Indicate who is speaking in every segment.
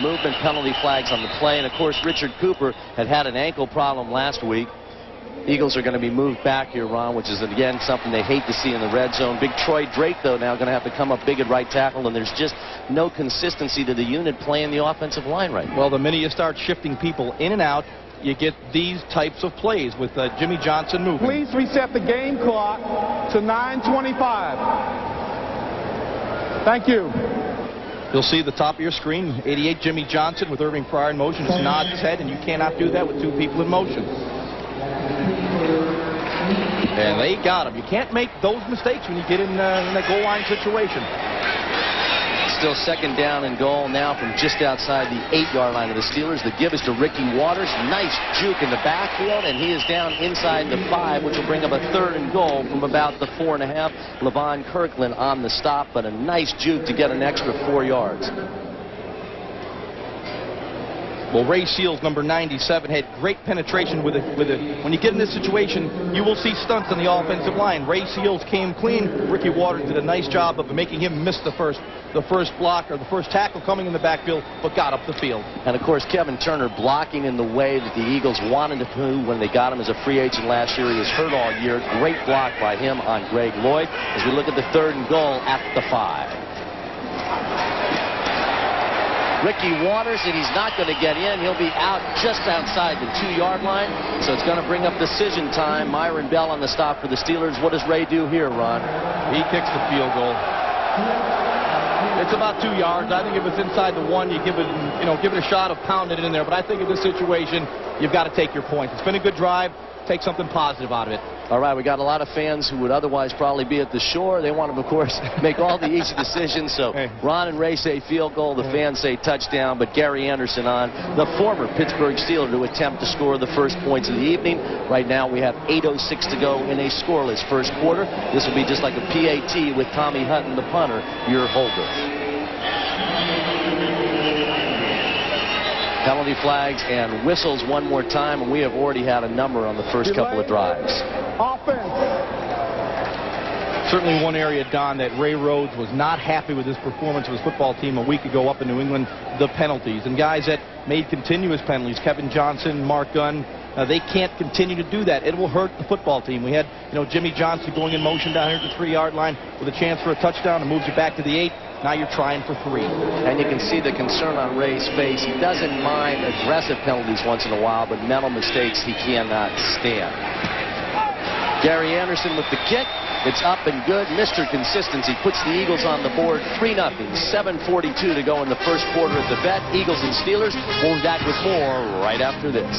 Speaker 1: movement, penalty flags on the play. And, of course, Richard Cooper had an ankle problem last week. Eagles are going to be moved back here, Ron, which is, again, something they hate to see in the red zone. Big Troy Drake, though, now going to have to come up big at right tackle, and there's just no consistency to the unit playing the offensive line right now.
Speaker 2: Well, the minute you start shifting people in and out, you get these types of plays with Jimmy Johnson moving.
Speaker 3: Please reset the game clock to 9:25. Thank you.
Speaker 2: You'll see the top of your screen, 88 Jimmy Johnson with Irving Pryor in motion. Just nods his head, and you cannot do that with two people in motion. And they got him. You can't make those mistakes when you get in that goal line situation.
Speaker 1: Still second down and goal now from just outside the 8-yard line of the Steelers. The give is to Ricky Waters. Nice juke in the backfield, and he is down inside the 5, which will bring up a 3rd and goal from about the 4.5. Levon Kirkland on the stop, but a nice juke to get an extra 4 yards.
Speaker 2: Well, Ray Seals, number 97, had great penetration with it. When you get in this situation, you will see stunts on the offensive line. Ray Seals came clean. Ricky Waters did a nice job of making him miss the first block or the first tackle coming in the backfield, but got up the field.
Speaker 1: And, of course, Kevin Turner blocking in the way that the Eagles wanted to do when they got him as a free agent last year. He was hurt all year. Great block by him on Greg Lloyd as we look at the 3rd and goal at the 5. Ricky Waters, and he's not going to get in. He'll be out just outside the 2-yard line. So it's going to bring up decision time. Myron Bell on the stop for the Steelers. What does Ray do here, Ron?
Speaker 2: He kicks the field goal. It's about 2 yards. I think if it's inside the 1, you give it a shot of pounding it in there. But I think in this situation, you've got to take your points. It's been a good drive. Take something positive out of it.
Speaker 1: All right, we got a lot of fans who would otherwise probably be at the shore. They want to, of course, make all the easy decisions. So Ron and Ray say field goal. The fans say touchdown. But Gary Anderson on, the former Pittsburgh Steeler, to attempt to score the first points of the evening. Right now we have 8:06 to go in a scoreless first quarter. This will be just like a PAT with Tommy Hutton, the punter, your holder. Penalty flags and whistles one more time, and we have already had a number on the first couple of drives.
Speaker 3: Offense.
Speaker 2: Certainly one area, Don, that Ray Rhodes was not happy with his performance of his football team a week ago up in New England, the penalties. And guys that made continuous penalties, Kevin Johnson, Mark Gunn, they can't continue to do that. It will hurt the football team. We had, Jimmy Johnson going in motion down here at the 3-yard line with a chance for a touchdown and moves you back to the 8. Now you're trying for 3.
Speaker 1: And you can see the concern on Ray's face. He doesn't mind aggressive penalties once in a while, but mental mistakes he cannot stand. Gary Anderson with the kick. It's up and good. Mr. Consistency puts the Eagles on the board 3-0. 7:42 to go in the first quarter at the vet. Eagles and Steelers. We'll be back with more right after this.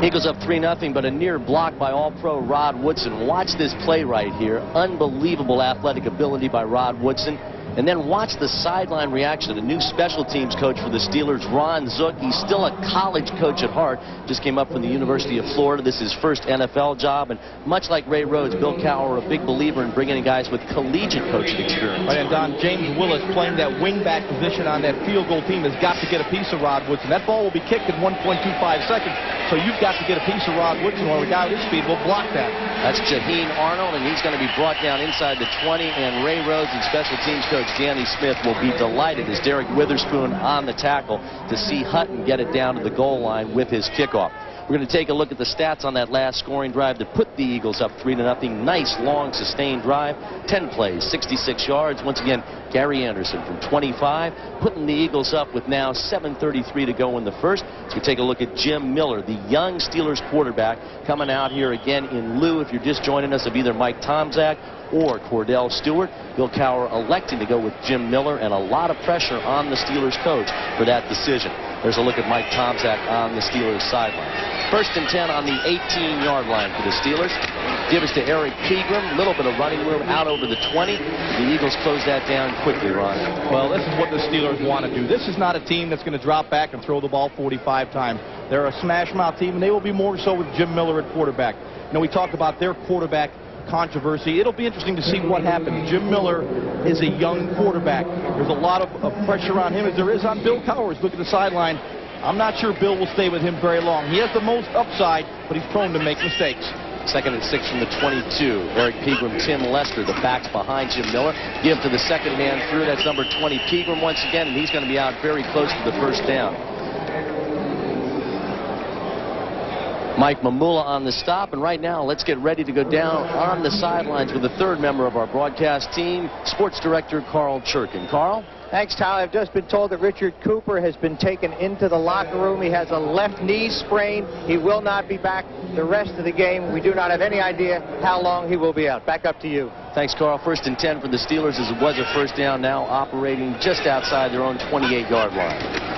Speaker 1: Eagles up 3-0, but a near block by All-Pro Rod Woodson. Watch this play right here. Unbelievable athletic ability by Rod Woodson. And then watch the sideline reaction of the new special teams coach for the Steelers, Ron Zook. He's still a college coach at heart. Just came up from the University of Florida. This is his first NFL job. And much like Ray Rhodes, Bill Cowher, a big believer in bringing in guys with collegiate coaching experience.
Speaker 2: Right, and Don, James Willis playing that wingback position on that field goal team has got to get a piece of Rod Woodson. That ball will be kicked in 1.25 seconds. So you've got to get a piece of Rod Woodson, or a guy with his speed will block that.
Speaker 1: That's Jaheen Arnold, and he's going to be brought down inside the 20. And Ray Rhodes and special teams coach Danny Smith will be delighted as Derek Witherspoon on the tackle to see Hutton get it down to the goal line with his kickoff. We're going to take a look at the stats on that last scoring drive that put the Eagles up 3-0. Nice, long, sustained drive. 10 plays, 66 yards. Once again, Gary Anderson from 25, putting the Eagles up with now 7:33 to go in the first. So we take a look at Jim Miller, the young Steelers quarterback, coming out here again in lieu, if you're just joining us, of either Mike Tomczak or Cordell Stewart. Bill Cowher electing to go with Jim Miller, and a lot of pressure on the Steelers coach for that decision. There's a look at Mike Tomczak on the Steelers sideline. 1st and 10 on the 18-yard line for the Steelers. Give us to Eric Pegram. A little bit of running room out over the 20. The Eagles close that down quickly, Ron.
Speaker 2: Well, this is what the Steelers want to do. This is not a team that's going to drop back and throw the ball 45 times. They're a smash-mouth team, and they will be more so with Jim Miller at quarterback. We talk about their quarterback controversy. It'll be interesting to see what happens. Jim Miller is a young quarterback. There's a lot of pressure on him, as there is on Bill Cowher. Look at the sideline. I'm not sure Bill will stay with him very long. He has the most upside, but he's prone to make mistakes.
Speaker 1: Second and 6 from the 22. Eric Pegram, Tim Lester, the backs behind Jim Miller. Give to the second man through. That's number 20, Pegram once again, and he's going to be out very close to the first down. Mike Mamula on the stop, and right now let's get ready to go down on the sidelines with the third member of our broadcast team, Sports Director Carl Churkin. Carl?
Speaker 4: Thanks, Tyler. I've just been told that Richard Cooper has been taken into the locker room. He has a left knee sprain. He will not be back the rest of the game. We do not have any idea how long he will be out. Back up to you.
Speaker 1: Thanks, Carl. First and 10 for the Steelers as it was a first down, now operating just outside their own 28-yard line.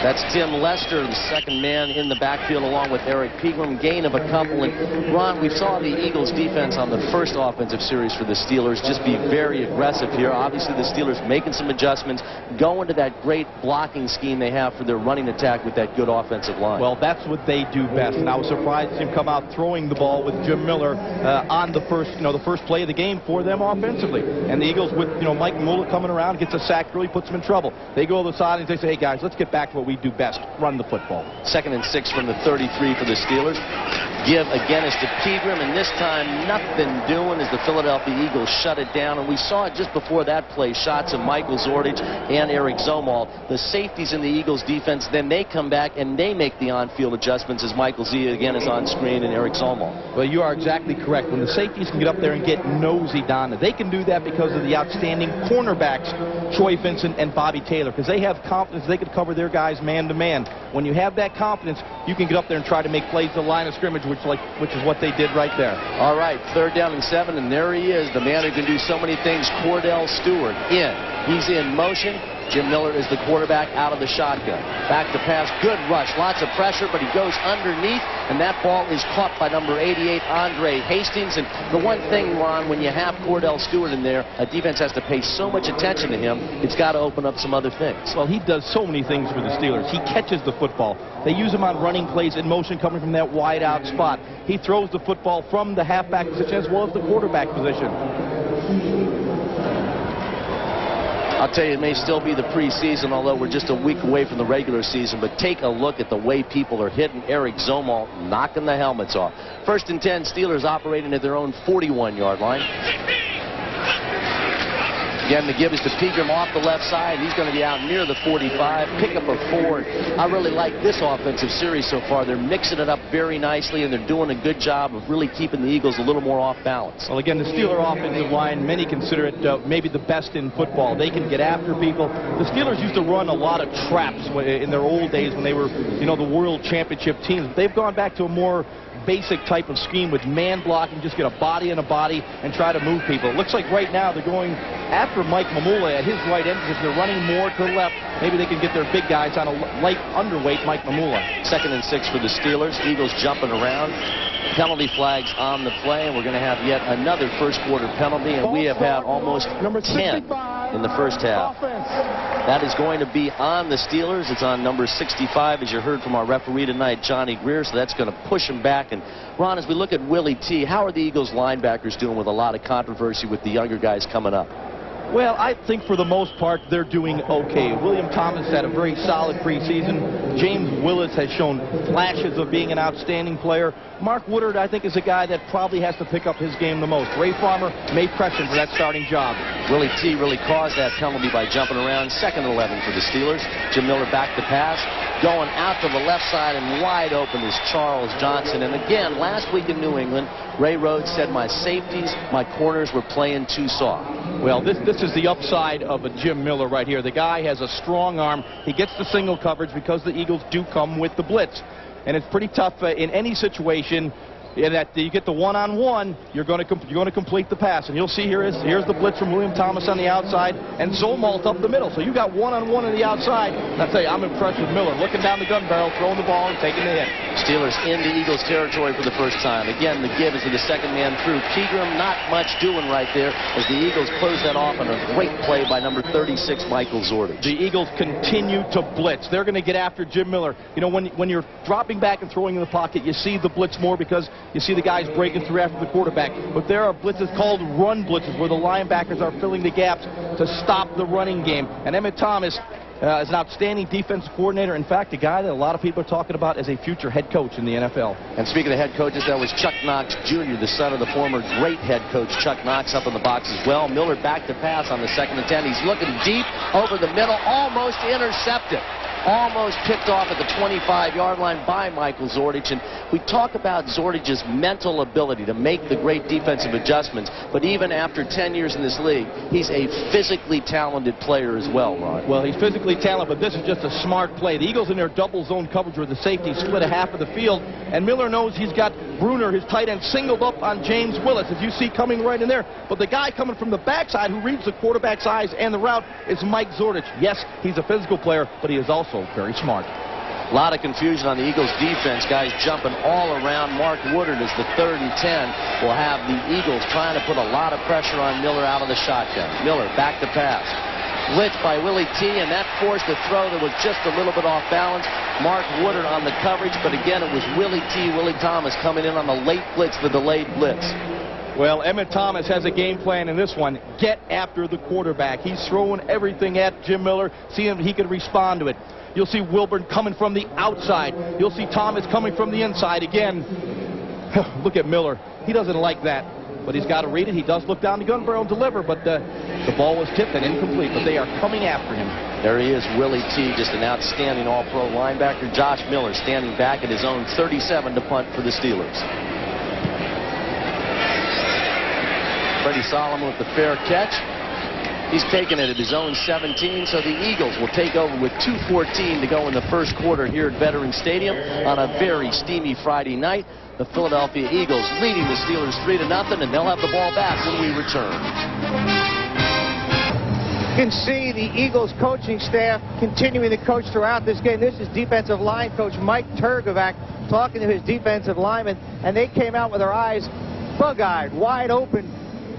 Speaker 1: That's Tim Lester, the second man in the backfield, along with Eric Pegram. Gain of a couple. And Ron, we saw the Eagles defense on the first offensive series for the Steelers just be very aggressive here. Obviously, the Steelers making some adjustments, going to that great blocking scheme they have for their running attack with that good offensive line.
Speaker 2: Well, that's what they do best. And I was surprised to see him come out throwing the ball with Jim Miller on the first play of the game for them offensively. And the Eagles, with Mike Mamula coming around, gets a sack, really puts them in trouble. They go to the side and they say, hey guys, let's get back to what we do best, run the football.
Speaker 1: Second and 6 from the 33 for the Steelers. Give again is to Pegram, and this time nothing doing as the Philadelphia Eagles shut it down. And we saw it just before that play, shots of Michael Zordich and Eric Zomald. The safeties in the Eagles defense, then they come back and they make the on-field adjustments as Michael Zia again is on screen and Eric Zomald.
Speaker 2: Well, you are exactly correct. When the safeties can get up there and get nosy down, they can do that because of the outstanding cornerbacks, Troy Vincent and Bobby Taylor, because they have confidence they could cover their guys man-to-man. When you have that confidence, you can get up there and try to make plays at the line of scrimmage, which is what they did right there.
Speaker 1: All right, third down and 7, and there he is, the man who can do so many things, Cordell Stewart. He's in motion. Jim Miller is the quarterback out of the shotgun. Back to pass, good rush, lots of pressure, but he goes underneath, and that ball is caught by number 88, Andre Hastings. And the one thing, Ron, when you have Cordell Stewart in there, a defense has to pay so much attention to him, it's got to open up some other things.
Speaker 2: Well, he does so many things for the Steelers. He catches the football. They use him on running plays in motion coming from that wide out spot. He throws the football from the halfback position as well as the quarterback position.
Speaker 1: I'll tell you, it may still be the preseason, although we're just a week away from the regular season, but take a look at the way people are hitting Eric Zomald, knocking the helmets off. First and 10, Steelers operating at their own 41-yard line. Again, the give is to Pegram off the left side. He's going to be out near the 45. Pick up a 4. I really like this offensive series so far. They're mixing it up very nicely, and they're doing a good job of really keeping the Eagles a little more off balance.
Speaker 2: Well, again, the Steeler offensive line, many consider it maybe the best in football. They can get after people. The Steelers used to run a lot of traps in their old days when they were, the world championship teams. They've gone back to a more basic type of scheme with man blocking, just get a body and a body and try to move people. It looks like right now they're going after Mike Mamula at his right end because they're running more to the left. Maybe they can get their big guys on a light underweight Mike Mamula. Second and 6 for the Steelers. Eagles jumping around. Penalty flags on the play, and we're going to have yet another first quarter penalty, and we have had almost 10 in the first half. That is going to be on the Steelers. It's on number 65, as you heard from our referee tonight, Johnny Greer, so that's going to push him back. And Ron, as we look at Willie T, how are the Eagles linebackers doing with a lot of controversy with the younger guys coming up? Well, I think for the most part they're doing okay. William Thomas had a very solid preseason. James Willis has shown flashes of being an outstanding player. Mark Woodard, I think, is a guy that probably has to pick up his game the most. Ray Farmer may press him for that starting job.
Speaker 1: Willie T really caused that penalty by jumping around. Second and 11 for the Steelers. Jim Miller back to pass. Going out to the left side and wide open is Charles Johnson. And again, last week in New England, Ray Rhodes said my safeties, my corners were playing too soft.
Speaker 2: Well, this is the upside of a Jim Miller right here. The guy has a strong arm. He gets the single coverage because the Eagles do come with the blitz. And it's pretty tough in any situation that you get the one-on-one, you're going to complete the pass. And you'll see here's the blitz from William Thomas on the outside and Zomalt up the middle. So you got one-on-one on the outside. And I tell you, I'm impressed with Miller, looking down the gun barrel, throwing the ball, and taking the hit.
Speaker 1: Steelers into Eagles territory for the first time. Again, the give is to the second man through. Pegram, not much doing right there as the Eagles close that off on a great play by number 36, Michael Zordich.
Speaker 2: The Eagles continue to blitz. They're going to get after Jim Miller. When you're dropping back and throwing in the pocket, you see the blitz more because you see the guys breaking through after the quarterback. But there are blitzes called run blitzes where the linebackers are filling the gaps to stop the running game. And Emmett Thomas, is an outstanding defensive coordinator. In fact, a guy that a lot of people are talking about as a future head coach in the NFL.
Speaker 1: And speaking of head coaches, that was Chuck Knox Jr., the son of the former great head coach Chuck Knox, up in the box as well. Miller back to pass on the 2nd and 10. He's looking deep over the middle, almost intercepted. Almost picked off at the 25-yard line by Michael Zordich. And we talk about Zordich's mental ability to make the great defensive adjustments, but even after 10 years in this league, he's a physically talented player as well, Ron.
Speaker 2: Well, he's physically talented, but this is just a smart play. The Eagles in their double zone coverage where the safety split a half of the field, and Miller knows he's got Bruner, his tight end, singled up on James Willis, as you see coming right in there. But the guy coming from the backside who reads the quarterback's eyes and the route is Mike Zordich. Yes, he's a physical player, but he is also very smart.
Speaker 1: A lot of confusion on the Eagles defense. Guys jumping all around. Mark Woodard is the 3rd and 10. Will have the Eagles trying to put a lot of pressure on Miller out of the shotgun. Miller back to pass. Blitz by Willie T, and that forced a throw that was just a little bit off balance. Mark Woodard on the coverage, but again, it was Willie Thomas coming in on the late blitz, the delayed blitz.
Speaker 2: Well, Emmett Thomas has a game plan in this one. Get after the quarterback. He's throwing everything at Jim Miller, seeing if he can respond to it. You'll see Wilburn coming from the outside. You'll see Thomas coming from the inside again. Look at Miller. He doesn't like that, but he's got to read it. He does look down the gun barrel and deliver, but the ball was tipped and incomplete, but they are coming after him.
Speaker 1: There he is, Willie T, just an outstanding all-pro linebacker. Josh Miller standing back at his own 37 to punt for the Steelers. Freddie Solomon with the fair catch. He's taken it at his own 17, so the Eagles will take over with 2:14 to go in the first quarter here at Veterans Stadium on a very steamy Friday night. The Philadelphia Eagles leading the Steelers 3-0, and they'll have the ball back when we return.
Speaker 4: You can see the Eagles coaching staff continuing to coach throughout this game. This is defensive line coach Mike Turgovac talking to his defensive linemen, and they came out with their eyes bug-eyed, wide open.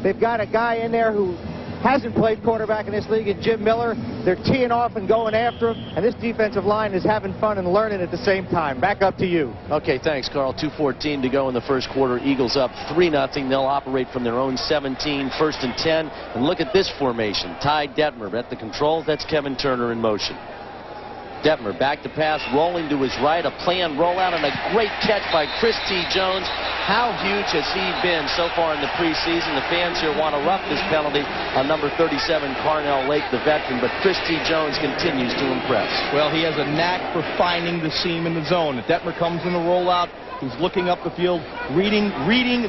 Speaker 4: They've got a guy in there who hasn't played quarterback in this league, and Jim Miller. They're teeing off and going after him, and this defensive line is having fun and learning at the same time. Back up to you.
Speaker 1: Okay, thanks, Carl. 2:14 to go in the first quarter. Eagles up 3-0. They'll operate from their own 17, 1st and 10. And look at this formation. Ty Detmer at the controls. That's Kevin Turner in motion. Detmer back to pass, rolling to his right, a planned rollout, and a great catch by Chris T. Jones. How huge has he been so far in the preseason? The fans here want to rough this penalty on number 37, Carnell Lake, the veteran, but Chris T. Jones continues to impress.
Speaker 2: Well, he has a knack for finding the seam in the zone. If Detmer comes in the rollout, he's looking up the field, reading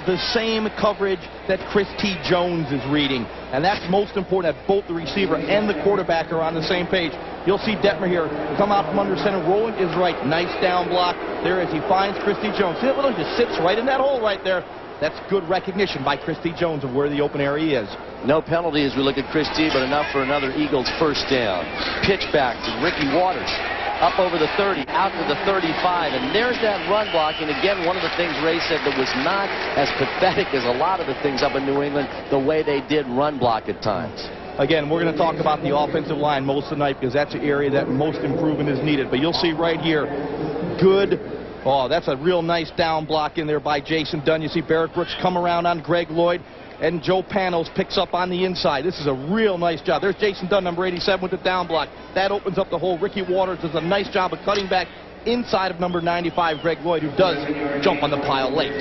Speaker 2: the same coverage that Chris T. Jones is reading. And that's most important, that both the receiver and the quarterback are on the same page. You'll see Detmer here come out from under center, rolling his right. Nice down block there as he finds Chris T. Jones. See, it just sits right in that hole right there. That's good recognition by Chris T. Jones of where the open area is.
Speaker 1: No penalty as we look at Chris T., but enough for another Eagles first down. Pitch back to Ricky Waters. Up over the 30, out to the 35, and there's that run blocking. Again, one of the things Ray said that was not as pathetic as a lot of the things up in New England, the way they did run block at times.
Speaker 2: Again, we're going to talk about the offensive line most of the night because that's the area that most improvement is needed. But you'll see right here, that's a real nice down block in there by Jason Dunn. You see Barrett Brooks come around on Greg Lloyd, and Joe Panos picks up on the inside. This is a real nice job. There's Jason Dunn, number 87, with the down block. That opens up the hole. Ricky Waters does a nice job of cutting back inside of number 95, Greg Lloyd, who does jump on the pile late.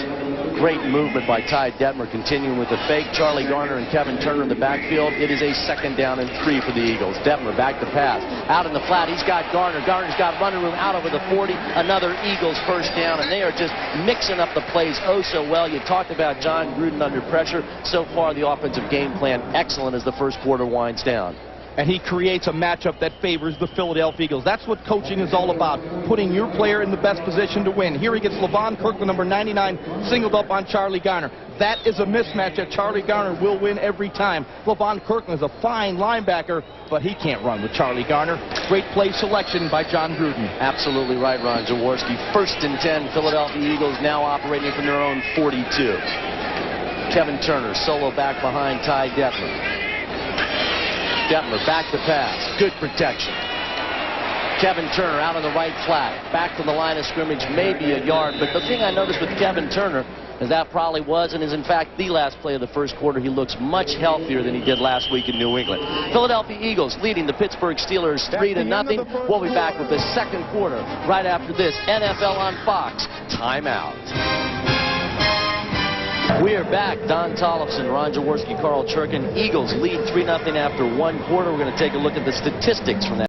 Speaker 1: Great movement by Ty Detmer, continuing with the fake. Charlie Garner and Kevin Turner in the backfield. It is a 2nd down and 3 for the Eagles. Detmer back to pass. Out in the flat, he's got Garner. Garner's got running room out over the 40. Another Eagles first down, and they are just mixing up the plays oh so well. You talked about John Gruden under pressure. So far, the offensive game plan excellent as the first quarter winds down.
Speaker 2: And he creates a matchup that favors the Philadelphia Eagles. That's what coaching is all about, putting your player in the best position to win. Here he gets LaVon Kirkland, number 99, singled up on Charlie Garner. That is a mismatch that Charlie Garner will win every time. LaVon Kirkland is a fine linebacker, but he can't run with Charlie Garner. Great play selection by John Gruden.
Speaker 1: Absolutely right, Ron Jaworski. 1st and 10, Philadelphia Eagles now operating from their own 42. Kevin Turner solo back behind Ty Detmer. Detmer back to pass. Good protection. Kevin Turner out on the right flat. Back to the line of scrimmage, maybe a yard. But the thing I noticed with Kevin Turner, as that probably was and is in fact the last play of the first quarter. He looks much healthier than he did last week in New England. Philadelphia Eagles leading the Pittsburgh Steelers 3-0. We'll be back with the second quarter right after this. NFL on Fox. Timeout. We are back. Don Tollefson, Ron Jaworski, Carl Churkin. Eagles lead 3-0 after one quarter. We're going to take a look at the statistics from that.